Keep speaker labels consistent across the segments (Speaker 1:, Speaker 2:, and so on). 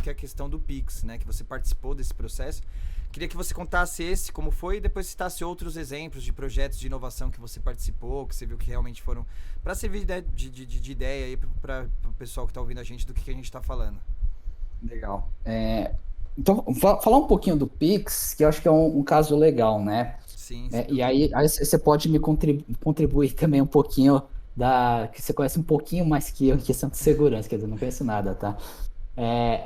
Speaker 1: Que é a questão do Pix, né? Que você participou desse processo. Queria que você contasse esse, como foi, e depois citasse outros exemplos de projetos de inovação que você participou, que você viu que realmente foram... Para servir de ideia aí para o pessoal que está ouvindo a gente do que a gente está falando.
Speaker 2: Legal. Então, falar um pouquinho do Pix, que eu acho que é um caso legal, né?
Speaker 1: Sim, sem
Speaker 2: E
Speaker 1: dúvida.
Speaker 2: aí você pode me contribuir também um pouquinho que você conhece um pouquinho mais que eu em questão de segurança, quer dizer, não conheço nada, tá?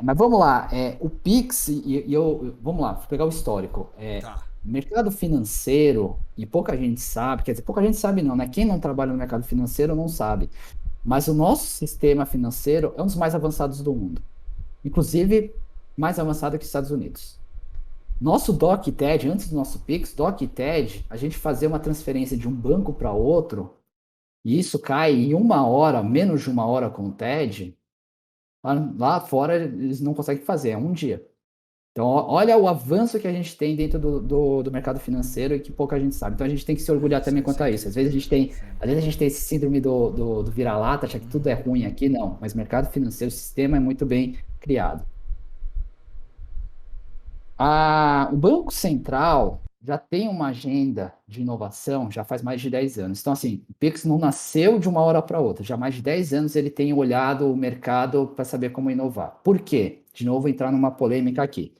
Speaker 2: Mas vamos lá, o Pix, vamos lá, vou pegar o histórico.
Speaker 1: Tá.
Speaker 2: Mercado financeiro, e pouca gente sabe, quer dizer, pouca gente sabe não, né? Quem não trabalha no mercado financeiro não sabe. Mas o nosso sistema financeiro é um dos mais avançados do mundo. Inclusive, mais avançado que os Estados Unidos. Nosso DOC e TED, antes do nosso Pix, DOC e TED, a gente fazia uma transferência de um banco para outro, e isso cai em 1 hora, menos de 1 hora com o TED, lá fora eles não conseguem fazer, é um dia. Então, olha o avanço que a gente tem dentro do mercado financeiro e que pouca gente sabe. Então, a gente tem que se orgulhar também
Speaker 1: Isso
Speaker 2: quanto
Speaker 1: é
Speaker 2: a isso.
Speaker 1: incrível. Sim.
Speaker 2: Às vezes a gente tem esse síndrome do vira-lata, achar que tudo é ruim aqui, não. Mas mercado financeiro, o sistema é muito bem criado. O Banco Central já tem uma agenda de inovação já faz mais de 10 anos. Então, assim, o Pix não nasceu de 1 hora para outra. Já há mais de 10 anos ele tem olhado o mercado para saber como inovar. Por quê? De novo, entrar numa polêmica aqui.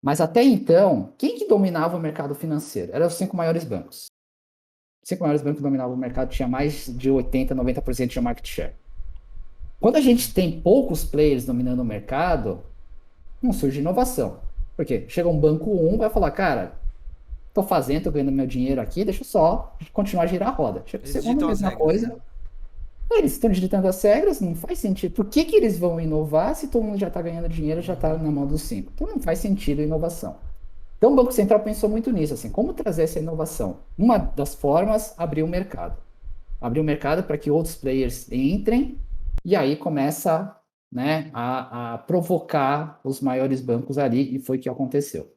Speaker 2: Mas até então, quem que dominava o mercado financeiro? Eram os 5 maiores bancos. Os 5 maiores bancos dominavam o mercado, tinha mais de 80, 90% de market share. Quando a gente tem poucos players dominando o mercado, não surge inovação. Por quê? Chega um banco vai falar, cara, tô fazendo, tô ganhando meu dinheiro aqui, deixa eu só continuar a girar a roda. Chega o
Speaker 1: Eles
Speaker 2: segundo,
Speaker 1: ditam as
Speaker 2: mesma
Speaker 1: regras, né?
Speaker 2: coisa. Eles estão digitando as regras, não faz sentido. Por que eles vão inovar se todo mundo já está ganhando dinheiro, já está na mão dos 5? Então não faz sentido inovação. Então o Banco Central pensou muito nisso, assim, como trazer essa inovação? Uma das formas, abrir o mercado. Abrir o mercado para que outros players entrem e aí começa, né, a provocar os maiores bancos ali, e foi o que aconteceu.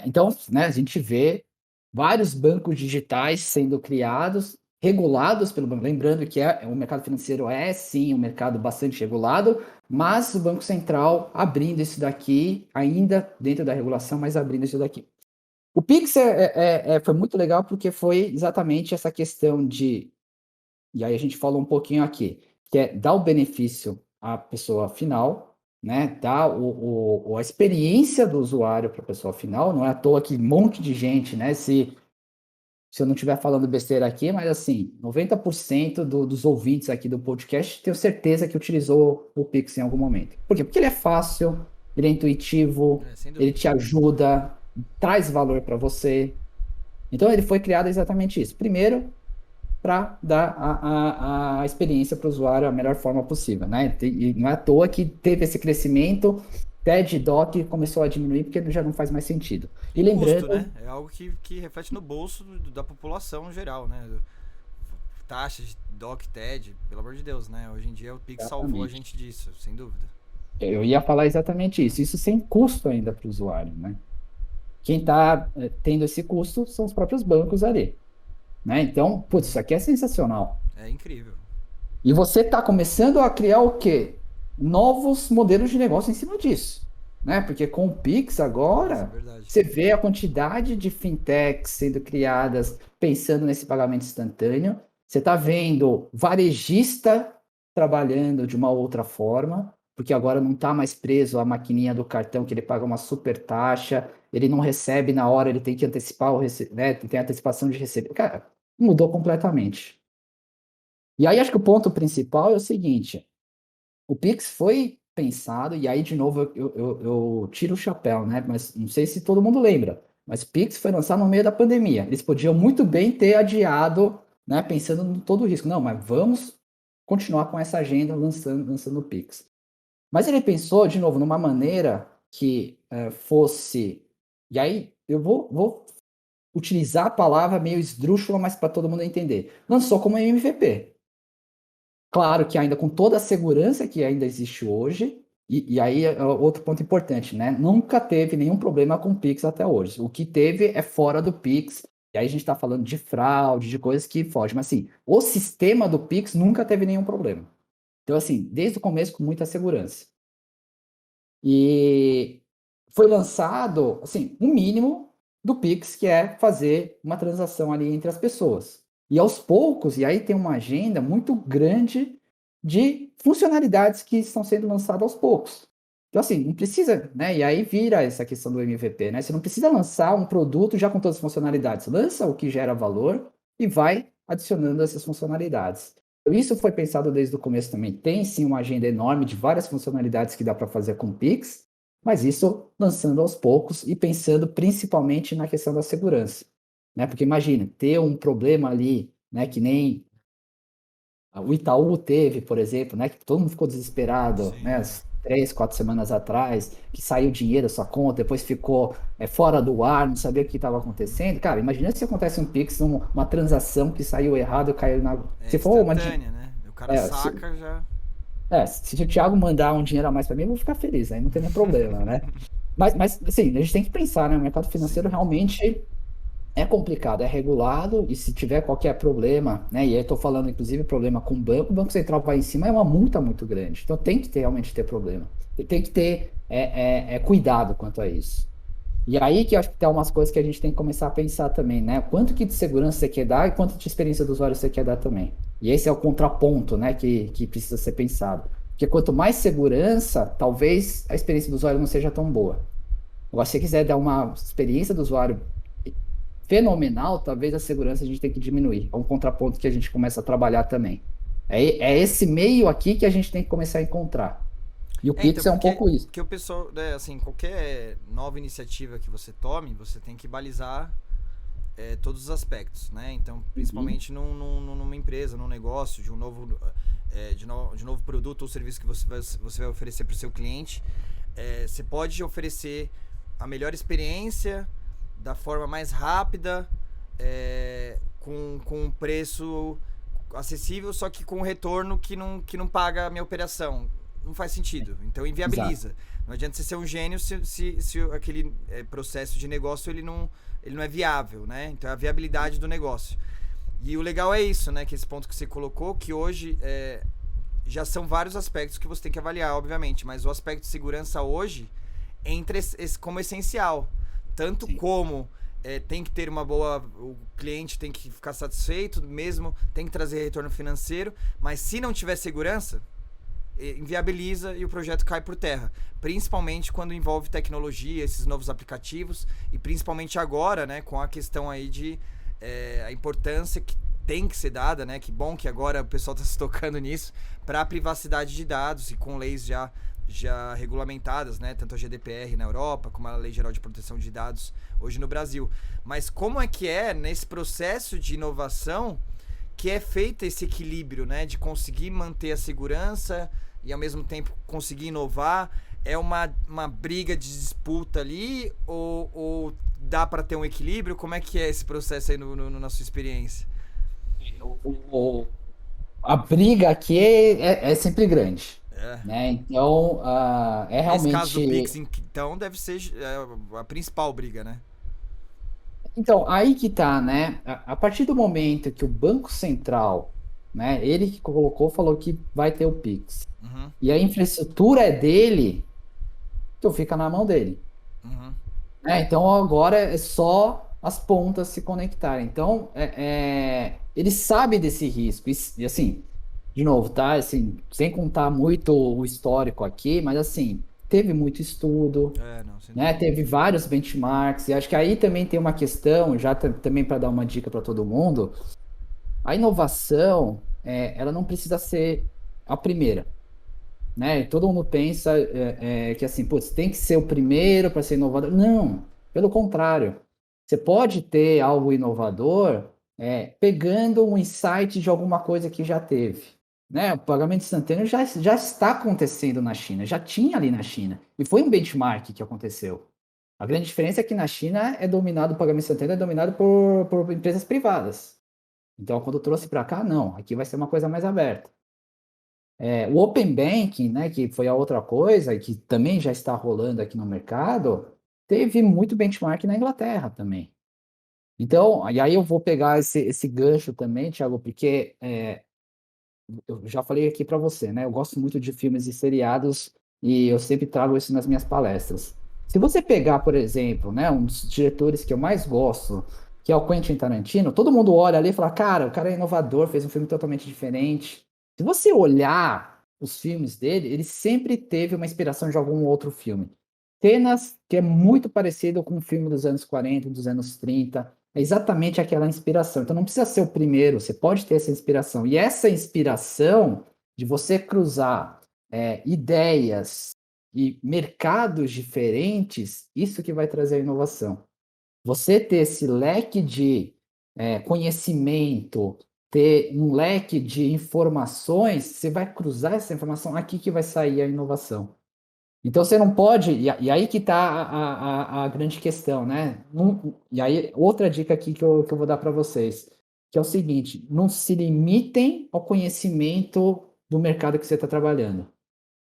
Speaker 2: Então, né, a gente vê vários bancos digitais sendo criados, regulados pelo banco. Lembrando que o mercado financeiro é, sim, um mercado bastante regulado, mas o Banco Central abrindo isso daqui, ainda dentro da regulação, mas abrindo isso daqui. O Pix foi muito legal porque foi exatamente essa questão de, e aí a gente falou um pouquinho aqui, que é dar o benefício à pessoa final, né? Dar a experiência do usuário para a pessoa final. Não é à toa que um monte de gente, né? Se eu não estiver falando besteira aqui, mas assim, 90% dos ouvintes aqui do podcast, tenho certeza que utilizou o Pix em algum momento. Por quê? Porque ele é fácil, ele é intuitivo,
Speaker 1: Sem
Speaker 2: ele
Speaker 1: dúvida.
Speaker 2: te ajuda, traz valor para você. Então ele foi criado exatamente isso. Primeiro, para dar a experiência para o usuário a melhor forma possível, né? E não é à toa que teve esse crescimento, TED Doc começou a diminuir porque já não faz mais sentido.
Speaker 1: E
Speaker 2: E
Speaker 1: custo,
Speaker 2: lembrando,
Speaker 1: né? É algo que reflete no bolso da população geral, né? Taxas, DOC, TED, pelo amor de Deus, né? Hoje em dia o Pix salvou a
Speaker 2: exatamente,
Speaker 1: gente disso, sem dúvida.
Speaker 2: eu ia falar exatamente isso sem custo ainda para o usuário, né? Quem está tendo esse custo são os próprios bancos ali, né? Então, putz, isso aqui é sensacional.
Speaker 1: É incrível.
Speaker 2: E você está começando a criar o quê? Novos modelos de negócio em cima disso, né? Porque com o Pix
Speaker 1: Isso é
Speaker 2: agora,
Speaker 1: verdade.
Speaker 2: você vê a quantidade de fintechs sendo criadas pensando nesse pagamento instantâneo. Você está vendo varejista trabalhando de uma outra forma, porque agora não está mais preso à maquininha do cartão que ele paga uma super taxa, ele não recebe na hora, ele tem que antecipar né? Tem antecipação de receber. Cara, mudou completamente. E aí acho que o ponto principal é o seguinte: o Pix foi pensado, e aí de novo eu tiro o chapéu, né? Mas não sei se todo mundo lembra, mas o Pix foi lançado no meio da pandemia. Eles podiam muito bem ter adiado, né? Pensando em todo o risco. Não, mas vamos continuar com essa agenda lançando o Pix. Mas ele pensou, de novo, numa maneira que fosse. E aí eu vou utilizar a palavra meio esdrúxula, mas para todo mundo entender. Lançou como MVP. Claro que ainda com toda a segurança que ainda existe hoje, e aí é outro ponto importante, né? Nunca teve nenhum problema com o Pix até hoje. O que teve é fora do Pix, E aí a gente está falando de fraude, de coisas que fogem. Mas assim, o sistema do Pix nunca teve nenhum problema. Então, assim, desde o começo com muita segurança. E foi lançado, assim, o mínimo do Pix, que é fazer uma transação ali entre as pessoas. E aos poucos, e aí tem uma agenda muito grande de funcionalidades que estão sendo lançadas aos poucos. Então, assim, não precisa, né? E aí vira essa questão do MVP, né? Você não precisa lançar um produto já com todas as funcionalidades. Lança o que gera valor e vai adicionando essas funcionalidades. Então, isso foi pensado desde o começo também. Tem sim uma agenda enorme de várias funcionalidades que dá para fazer com o Pix, mas isso lançando aos poucos e pensando principalmente na questão da segurança, né? Porque imagina, ter um problema ali, né, que nem o Itaú teve, por exemplo, né, que todo mundo ficou desesperado, né,
Speaker 1: Sim.
Speaker 2: as 3, 4 semanas atrás, que saiu dinheiro da sua conta, depois ficou fora do ar, não sabia o que estava acontecendo. Cara, imagina se acontece um Pix, uma transação que saiu errado, caiu na...
Speaker 1: É
Speaker 2: Se for uma...
Speaker 1: instantânea, né? O cara
Speaker 2: É, se,
Speaker 1: saca já.
Speaker 2: se o Thiago mandar um dinheiro a mais para mim, eu vou ficar feliz, aí não tem nem problema, né? Mas, assim, a gente tem que pensar, né? O mercado financeiro
Speaker 1: Sim.
Speaker 2: realmente é complicado, é regulado, e se tiver qualquer problema, né? E aí eu tô falando, inclusive, problema com o Banco Central vai em cima, é uma multa muito grande. Então tem que ter, realmente ter problema. Tem que ter cuidado quanto a isso. E aí que eu acho que tem umas coisas que a gente tem que começar a pensar também, né? Quanto que de segurança você quer dar e quanto de experiência do usuário você quer dar também. E esse é o contraponto, né, que precisa ser pensado. Porque quanto mais segurança, talvez a experiência do usuário não seja tão boa. Agora, se você quiser dar uma experiência do usuário fenomenal, talvez a segurança a gente tem que diminuir. É um contraponto que a gente começa a trabalhar também. É esse meio aqui que a gente tem que começar a encontrar. E o
Speaker 1: Então,
Speaker 2: Pix é um pouco isso.
Speaker 1: porque o pessoal, né, assim, qualquer nova iniciativa que você tome, você tem que balizar todos os aspectos, né? Então,
Speaker 2: Uhum.
Speaker 1: principalmente numa empresa, num negócio, de um novo, de novo produto ou serviço que você vai oferecer para o seu cliente, você pode oferecer a melhor experiência da forma mais rápida, com um preço acessível, só que com um retorno que não paga a minha operação. Não faz sentido. Então
Speaker 2: Exato.
Speaker 1: inviabiliza. Não adianta você ser um gênio se aquele processo de negócio ele não é viável, né? Então é a viabilidade do negócio. E o legal é isso, né? Que esse ponto que você colocou, que hoje já são vários aspectos que você tem que avaliar, obviamente, mas o aspecto de segurança hoje entra como essencial. Tanto
Speaker 2: Sim.
Speaker 1: como tem que ter uma boa. O cliente tem que ficar satisfeito, mesmo tem que trazer retorno financeiro, mas se não tiver segurança, inviabiliza e o projeto cai por terra. Principalmente quando envolve tecnologia, esses novos aplicativos, e principalmente agora, né, com a questão aí de a importância que tem que ser dada, né? Que bom que agora o pessoal está se tocando nisso, para a privacidade de dados e com leis já regulamentadas, né? Tanto a GDPR na Europa como a Lei Geral de Proteção de Dados hoje no Brasil. Mas como é que é nesse processo de inovação que é feito esse equilíbrio, né? De conseguir manter a segurança e ao mesmo tempo conseguir inovar? É uma briga de disputa ali ou dá para ter um equilíbrio? Como é que é esse processo aí na sua experiência?
Speaker 2: O- a briga aqui é sempre grande,
Speaker 1: É.
Speaker 2: né? Então, é
Speaker 1: Nesse caso do Pix,
Speaker 2: realmente.
Speaker 1: então, deve ser a principal briga, né?
Speaker 2: Então, aí que tá, né? A partir do momento que o Banco Central, né, ele que colocou, falou que vai ter o Pix,
Speaker 1: Uhum,
Speaker 2: e a infraestrutura é dele, então fica na mão dele.
Speaker 1: uhum.
Speaker 2: Né? Então agora é só as pontas se conectarem. Então ele sabe desse risco. E assim, de novo, tá? Assim, sem contar muito o histórico aqui, mas assim, teve muito estudo,
Speaker 1: É, não, sem
Speaker 2: né?
Speaker 1: dúvida.
Speaker 2: Teve vários benchmarks. E acho que aí também tem uma questão, já também para dar uma dica para todo mundo, a inovação, ela não precisa ser a primeira, né? Todo mundo pensa que assim, putz, tem que ser o primeiro para ser inovador. Não, pelo contrário. Você pode ter algo inovador pegando um insight de alguma coisa que já teve. Né? O pagamento instantâneo já está acontecendo na China, já tinha ali na China. E foi um benchmark que aconteceu. A grande diferença é que na China o pagamento instantâneo é dominado por empresas privadas. Então, quando eu trouxe para cá, não, aqui vai ser uma coisa mais aberta. O Open Banking, né, que foi a outra coisa, e que também já está rolando aqui no mercado, teve muito benchmark na Inglaterra também. Então, e aí eu vou pegar esse gancho também, Thiago, porque eu já falei aqui para você, né? Eu gosto muito de filmes e seriados e eu sempre trago isso nas minhas palestras. Se você pegar, por exemplo, né, um dos diretores que eu mais gosto, que é o Quentin Tarantino, todo mundo olha ali e fala, cara, o cara é inovador, fez um filme totalmente diferente. Se você olhar os filmes dele, ele sempre teve uma inspiração de algum outro filme. Cenas que é muito parecido com um filme dos anos 40, dos anos 30. É exatamente aquela inspiração. Então não precisa ser o primeiro, você pode ter essa inspiração. E essa inspiração de você cruzar ideias e mercados diferentes, isso que vai trazer a inovação. Você ter esse leque de conhecimento, ter um leque de informações, você vai cruzar essa informação, aqui que vai sair a inovação. Então você não pode, e aí que está a grande questão, né? E aí, outra dica aqui que eu vou dar para vocês, que é o seguinte: não se limitem ao conhecimento do mercado que você está trabalhando.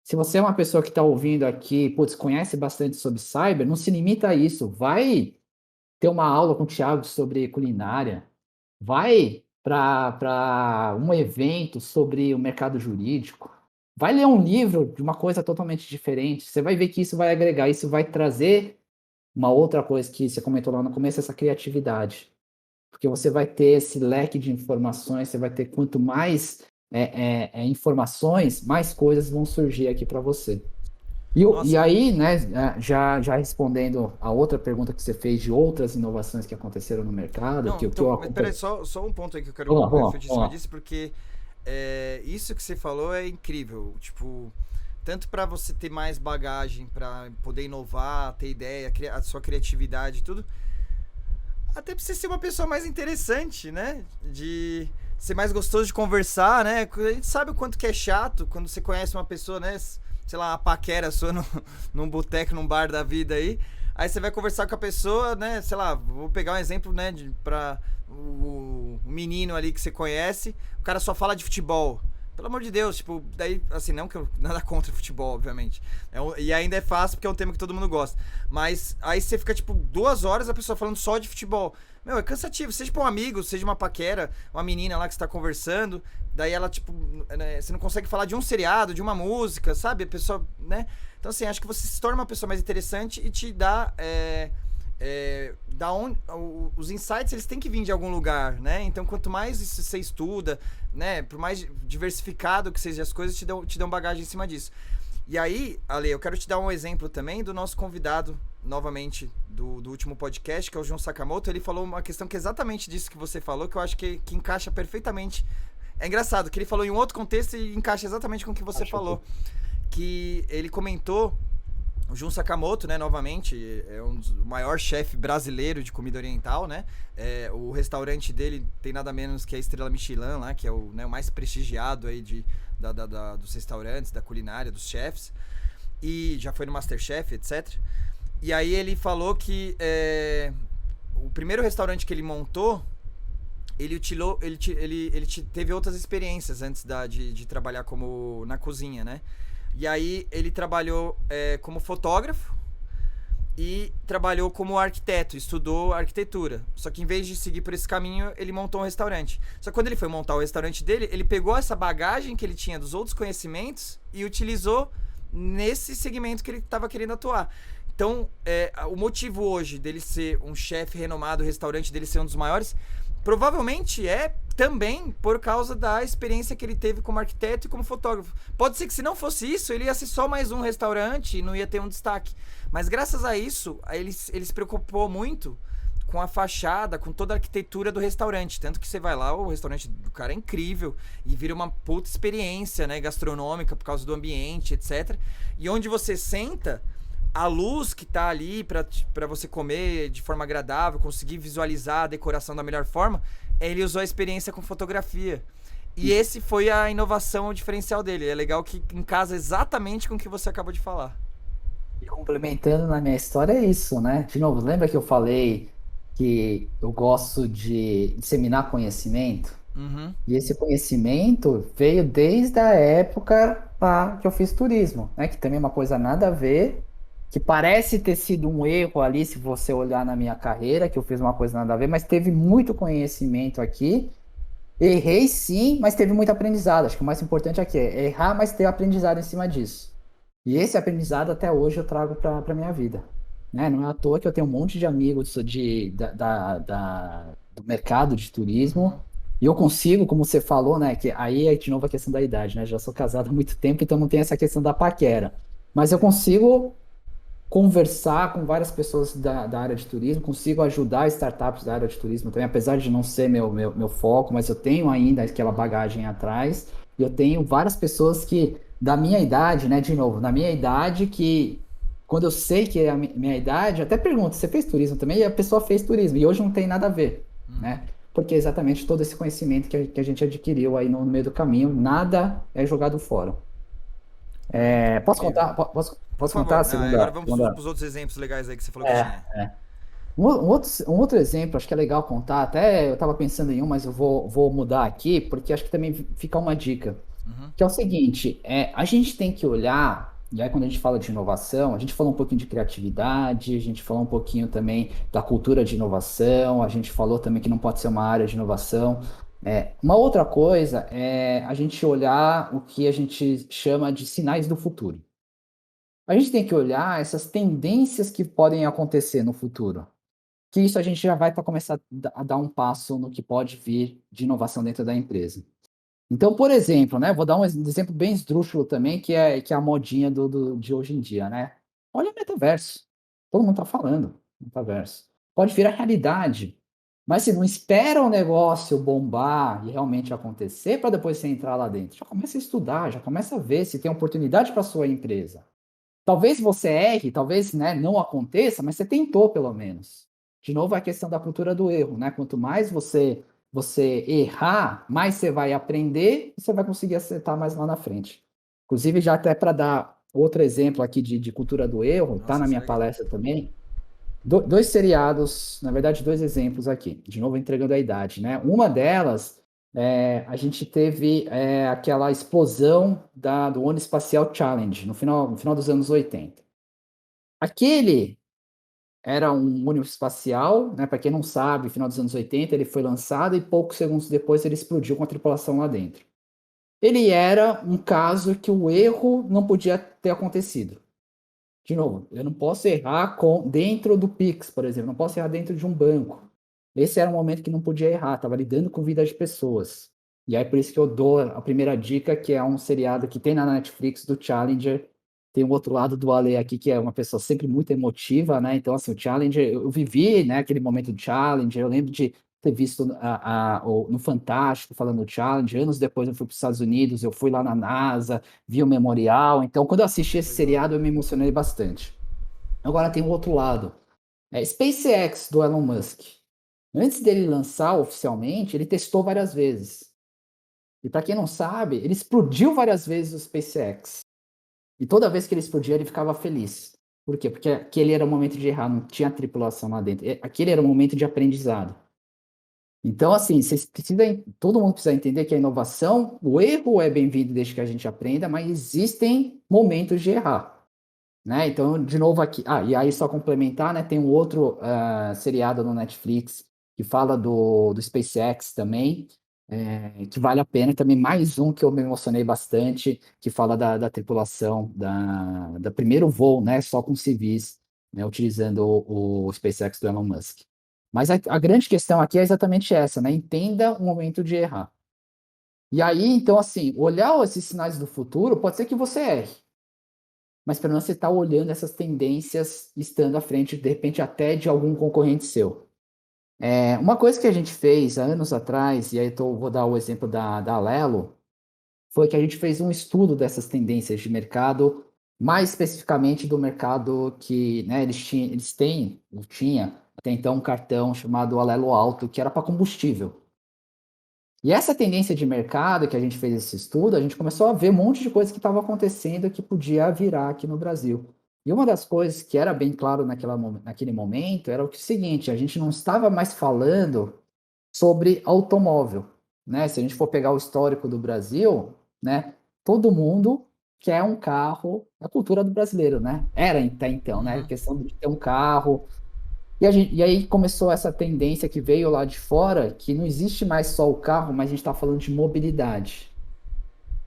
Speaker 2: Se você é uma pessoa que está ouvindo aqui, putz, conhece bastante sobre cyber, não se limita a isso. Vai ter uma aula com o Thiago sobre culinária, vai para um evento sobre o mercado jurídico, vai ler um livro de uma coisa totalmente diferente. Você vai ver que isso vai agregar, isso vai trazer uma outra coisa que você comentou lá no começo, essa criatividade. Porque você vai ter esse leque de informações, você vai ter quanto mais informações, mais coisas vão surgir aqui para você. E
Speaker 1: Nossa,
Speaker 2: aí, né, já respondendo a outra pergunta que você fez de outras inovações que aconteceram no mercado,
Speaker 1: não,
Speaker 2: que eu
Speaker 1: então, mas peraí,
Speaker 2: acompanhei.
Speaker 1: só um ponto aí que eu quero
Speaker 2: Vamos lá, vamos lá,
Speaker 1: refletir em
Speaker 2: vamos
Speaker 1: cima
Speaker 2: lá.
Speaker 1: disso, porque isso que você falou é incrível. Tipo, tanto para você ter mais bagagem, para poder inovar, ter ideia, a sua criatividade e tudo, até pra você ser uma pessoa mais interessante, né? De ser mais gostoso de conversar, né? A gente sabe o quanto que é chato quando você conhece uma pessoa, né? Sei lá, uma paquera sua num boteco, num bar da vida aí. Aí você vai conversar com a pessoa, né? Sei lá, vou pegar um exemplo, né? Pra o menino ali que você conhece, o cara só fala de futebol. Pelo amor de Deus, tipo, daí, assim, não que eu nada contra futebol, obviamente. E ainda é fácil porque é um tema que todo mundo gosta. Mas aí você fica, tipo, 2 horas a pessoa falando só de futebol. Meu, é cansativo. Seja pra um amigo, seja uma paquera, uma menina lá que você tá conversando. Daí ela, tipo, né, você não consegue falar de um seriado, de uma música, sabe? A pessoa, né? Então, assim, acho que você se torna uma pessoa mais interessante e te dá. Da onde os insights eles têm que vir de algum lugar, né? Então quanto mais isso você estuda, né, por mais diversificado que sejam as coisas, te dão bagagem em cima disso. E aí, Ale, eu quero te dar um exemplo também do nosso convidado, novamente, do último podcast, que é o Jun Sakamoto. Ele falou uma questão que é exatamente disso que você falou, que eu acho que encaixa perfeitamente. É engraçado, que ele falou em um outro contexto e encaixa exatamente com o que você falou. Que ele comentou o Jun Sakamoto, né, novamente, é o maior chefe brasileiro de comida oriental, né? O restaurante dele tem nada menos que a Estrela Michelin lá, que é o, né, o mais prestigiado aí dos restaurantes, da culinária, dos chefs. E já foi no MasterChef, etc. E aí ele falou que o primeiro restaurante que ele montou, ele teve outras experiências antes de trabalhar na cozinha, né? E aí ele trabalhou como fotógrafo e trabalhou como arquiteto, estudou arquitetura. Só que em vez de seguir por esse caminho, ele montou um restaurante. Só que quando ele foi montar o restaurante dele, ele pegou essa bagagem que ele tinha dos outros conhecimentos e utilizou nesse segmento que ele estava querendo atuar. Então, o motivo hoje dele ser um chefe renomado, o restaurante dele ser um dos maiores, provavelmente é também por causa da experiência que ele teve como arquiteto e como fotógrafo. Pode ser que se não fosse isso, ele ia ser só mais um restaurante e não ia ter um destaque. Mas graças a isso, ele se preocupou muito com a fachada, com toda a arquitetura do restaurante. Tanto que você vai lá, o restaurante do cara é incrível e vira uma puta experiência, né, gastronômica por causa do ambiente, etc. E onde você senta, a luz que tá ali pra você comer de forma agradável, conseguir visualizar a decoração da melhor forma, ele usou a experiência com fotografia. E esse foi a inovação, o diferencial dele. É legal que encasa exatamente com o que você acabou de falar.
Speaker 2: E complementando na minha história é isso, né? De novo, lembra que eu falei que eu gosto de disseminar conhecimento?
Speaker 1: Uhum.
Speaker 2: E esse conhecimento veio desde a época lá que eu fiz turismo, né? Que também é uma coisa nada a ver, que parece ter sido um erro ali, se você olhar na minha carreira, que eu fiz uma coisa nada a ver, mas teve muito conhecimento aqui. Errei sim, mas teve muito aprendizado. Acho que o mais importante aqui é errar, mas ter aprendizado em cima disso. E esse aprendizado até hoje eu trago para a minha vida. Né? Não é à toa que eu tenho um monte de amigos do mercado de turismo.
Speaker 1: Uhum.
Speaker 2: E eu consigo, como você falou, né? Que aí é de novo a questão da idade, né? Já sou casado há muito tempo, então não tem essa questão da paquera. Mas eu
Speaker 1: Sim.
Speaker 2: consigo conversar com várias pessoas da área de turismo, consigo ajudar startups da área de turismo também, apesar de não ser meu foco, mas eu tenho ainda aquela bagagem atrás, e eu tenho várias pessoas que, da minha idade, né, de novo, na minha idade, que quando eu sei que é a minha idade, eu até pergunto, você fez turismo também? E a pessoa fez turismo, e hoje não tem nada a ver,
Speaker 1: Uhum.
Speaker 2: né? Porque é exatamente todo esse conhecimento que a gente adquiriu aí no meio do caminho, nada é jogado fora.
Speaker 1: Não,
Speaker 2: Posso
Speaker 1: incrível.
Speaker 2: contar?
Speaker 1: Por
Speaker 2: Posso contar
Speaker 1: favor.
Speaker 2: a
Speaker 1: Não, agora
Speaker 2: segunda,
Speaker 1: vamos para
Speaker 2: segunda?
Speaker 1: os outros exemplos legais aí que você falou que
Speaker 2: É,
Speaker 1: tinha.
Speaker 2: um outro exemplo, acho que é legal contar, até eu estava pensando em um, mas eu vou mudar aqui, porque acho que também fica uma dica,
Speaker 1: Uhum.
Speaker 2: que é o seguinte, a gente tem que olhar, e aí quando a gente fala de inovação, a gente falou um pouquinho de criatividade, a gente falou um pouquinho também da cultura de inovação, a gente falou também que não pode ser uma área de inovação. Uma outra coisa é a gente olhar o que a gente chama de sinais do futuro. A gente tem que olhar essas tendências que podem acontecer no futuro, que isso a gente já vai para começar a dar um passo no que pode vir de inovação dentro da empresa. Então, por exemplo, né, vou dar um exemplo bem esdrúxulo também, que é a modinha de hoje em dia, né? Olha o metaverso. Todo mundo está falando, metaverso. Pode virar realidade. Mas se não espera o negócio bombar e realmente acontecer para depois você entrar lá dentro. Já começa a estudar, já começa a ver se tem oportunidade para sua empresa. Talvez você erre, talvez, né, não aconteça, mas você tentou pelo menos. De novo, a questão da cultura do erro, né? Quanto mais você errar, mais você vai aprender e você vai conseguir acertar mais lá na frente. Inclusive, já até para dar outro exemplo aqui de cultura do erro, tá
Speaker 1: Nossa,
Speaker 2: na
Speaker 1: isso é
Speaker 2: minha
Speaker 1: legal.
Speaker 2: palestra também. Dois seriados, na verdade, dois exemplos aqui, de novo entregando a idade, né? Uma delas, a gente teve aquela explosão do Ono Espacial Challenge no final dos anos 80. Aquele era um ônibus espacial, né? Para quem não sabe, no final dos anos 80 ele foi lançado e poucos segundos depois ele explodiu com a tripulação lá dentro. Ele era um caso que o erro não podia ter acontecido. De novo, eu não posso errar dentro do Pix, por exemplo, não posso errar dentro de um banco. Esse era um momento que não podia errar, estava lidando com vidas de pessoas. E aí por isso que eu dou a primeira dica, que é um seriado que tem na Netflix do Challenger. Tem o outro lado do Ale aqui, que é uma pessoa sempre muito emotiva, né? Então, assim, o Challenger, eu vivi, né, aquele momento do Challenger, eu lembro de ter visto no Fantástico falando do Challenger, anos depois eu fui para os Estados Unidos, eu fui lá na NASA, vi o memorial. Então, quando eu assisti esse
Speaker 1: Legal.
Speaker 2: seriado, eu me emocionei bastante. Agora tem o outro lado. SpaceX do Elon Musk. Antes dele lançar oficialmente, ele testou várias vezes. E para quem não sabe, ele explodiu várias vezes o SpaceX. E toda vez que ele explodia, ele ficava feliz. Por quê? Porque aquele era o momento de errar, não tinha tripulação lá dentro. Aquele era o momento de aprendizado. Então, assim, todo mundo precisa entender que a inovação, o erro é bem-vindo desde que a gente aprenda, mas existem momentos de errar. Né? Então, de novo aqui. E aí só complementar, né? Tem um outro seriado no Netflix que fala do SpaceX também, que vale a pena. E também mais um que eu me emocionei bastante, que fala da tripulação da primeiro voo, né? Só com civis, né? Utilizando o SpaceX do Elon Musk. Mas a grande questão aqui é exatamente essa, né? Entenda o momento de errar. E aí, então, assim, olhar esses sinais do futuro, pode ser que você erre, mas pelo menos você está olhando essas tendências estando à frente, de repente, até de algum concorrente seu. Uma coisa que a gente fez há anos atrás, e aí vou dar o exemplo da Alelo, foi que a gente fez um estudo dessas tendências de mercado, mais especificamente do mercado que, né, eles têm, ou tinha até então um cartão chamado Alelo Alto, que era para combustível. E essa tendência de mercado que a gente fez esse estudo, a gente começou a ver um monte de coisa que estava acontecendo que podia virar aqui no Brasil. E uma das coisas que era bem claro naquele momento era o seguinte: a gente não estava mais falando sobre automóvel, né? Se a gente for pegar o histórico do Brasil, né, todo mundo quer um carro, a cultura do brasileiro, né? Era até então, né? A
Speaker 1: Uhum.
Speaker 2: questão de ter um carro. E aí começou essa tendência que veio lá de fora, que não existe mais só o carro, mas a gente está falando de mobilidade.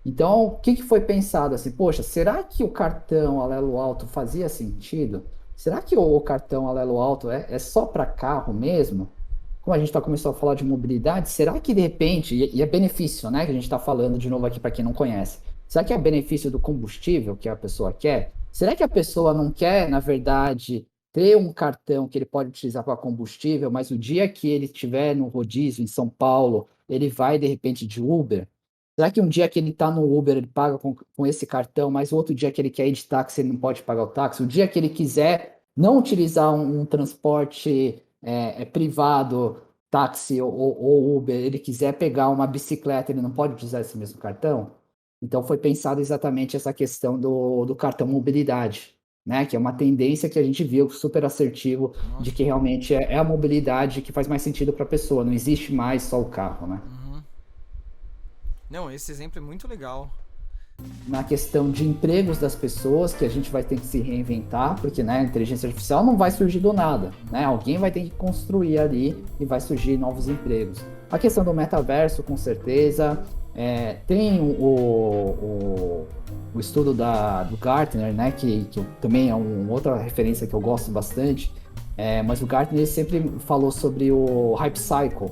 Speaker 2: Então, o que que foi pensado assim? Poxa, será que o cartão Alelo Alto fazia sentido? Será que o cartão Alelo Alto é só para carro mesmo? Como a gente começou a falar de mobilidade, será que de repente, e é benefício, né, que a gente está falando de novo aqui para quem não conhece, será que é benefício do combustível que a pessoa quer? Será que a pessoa não quer, na verdade, ter um cartão que ele pode utilizar para combustível, mas o dia que ele estiver no rodízio em São Paulo, ele vai de repente de Uber? Será que um dia que ele está no Uber, ele paga com esse cartão, mas o outro dia que ele quer ir de táxi, ele não pode pagar o táxi? O dia que ele quiser não utilizar um transporte privado, táxi ou Uber, ele quiser pegar uma bicicleta, ele não pode utilizar esse mesmo cartão? Então foi pensado exatamente essa questão do cartão mobilidade, né? Que é uma tendência que a gente viu super assertivo de
Speaker 1: Nossa.
Speaker 2: que realmente é a mobilidade que faz mais sentido para a pessoa, não existe mais só o carro, né?
Speaker 1: Uhum. Não, esse exemplo é muito legal.
Speaker 2: Na questão de empregos das pessoas, que a gente vai ter que se reinventar, porque né, a inteligência artificial não vai surgir do nada, né? Alguém vai ter que construir ali e vai surgir novos empregos. A questão do metaverso, com certeza, tem o estudo do Gartner, né, que também é uma outra referência que eu gosto bastante, mas o Gartner sempre falou sobre o hype cycle,